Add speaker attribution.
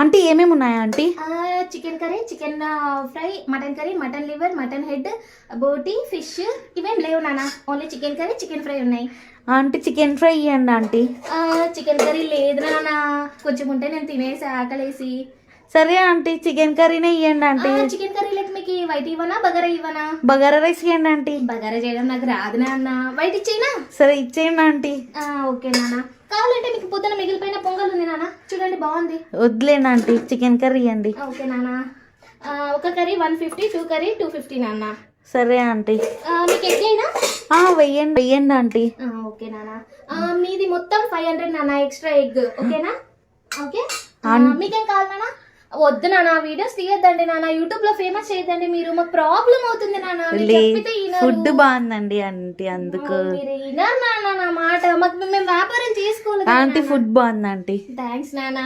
Speaker 1: Aunty ఏమేమి ఉన్నాయా aunty?
Speaker 2: Chicken curry, chicken fry, mutton curry, mutton liver, mutton head, బోటీ, fish ఇవేం లేవు నాన్న. Only chicken curry, chicken fry ఉన్నాయి.
Speaker 1: ఆంటీ చికెన్ ఫ్రై ఇవ్వండి ఆంటీ.
Speaker 2: చికెన్ కర్రీ లేదు నాన్న, కొంచెం ఉంటే నేను తినేసి ఆకలేసి.
Speaker 1: సరే ఆంటీ చికెన్ కర్రీనే ఇవ్వండి ఆంటీ.
Speaker 2: చికెన్ కర్రీ లేక మీకు వైట్ ఇవ్వనా బగారా ఇవ్వనా?
Speaker 1: బగారా రైస్ ఇవ్వండి ఆంటీ.
Speaker 2: బగారా చేయడం నాకు రాదు నాన్న, వైట్ ఇచ్చేనా?
Speaker 1: సరే ఇచ్చేయండి ఆంటీ.
Speaker 2: ఓకే నాన్న. కావాలంటే మీకు పొద్దున మిగిలిపోయిన పొంగల్ ఉంది నాన్న, చూడండి బాగుంది.
Speaker 1: వద్దులేండి ఆంటీ చికెన్ కర్రీ ఇవ్వండి.
Speaker 2: ఓకే నాన్న. ఒక కర్రీ 150, 2 కర్రీ 250 నాన్న.
Speaker 1: సరే ఆంటీ.
Speaker 2: మీకు ఎగ్ అయినా
Speaker 1: వెయ్యండి ఆంటీ.
Speaker 2: ఓకే నాన్న. మీది మొత్తం 500 నాన్న, ఎక్స్ట్రా ఎగ్. ఓకేనా? ఓకే. మీకేం కావాలి నాన్న? వద్దు నాన్న, వీడియోస్ తీయద్దండి నాన్న, యూట్యూబ్ లో ఫేమస్ చేయద్దండి మీరు, మాకు ప్రాబ్లం అవుతుంది నాన్న.
Speaker 1: ఫుడ్ బాగుందండి ఆంటీ, అందుకు
Speaker 2: మీరు వినరు నాన్న నా మాట, మాకు మేము వ్యాపారం చేసుకోవాలి
Speaker 1: ఆంటీ. ఫుడ్ బాగుంది ఆంటీ.
Speaker 2: థ్యాంక్స్ నాన్న.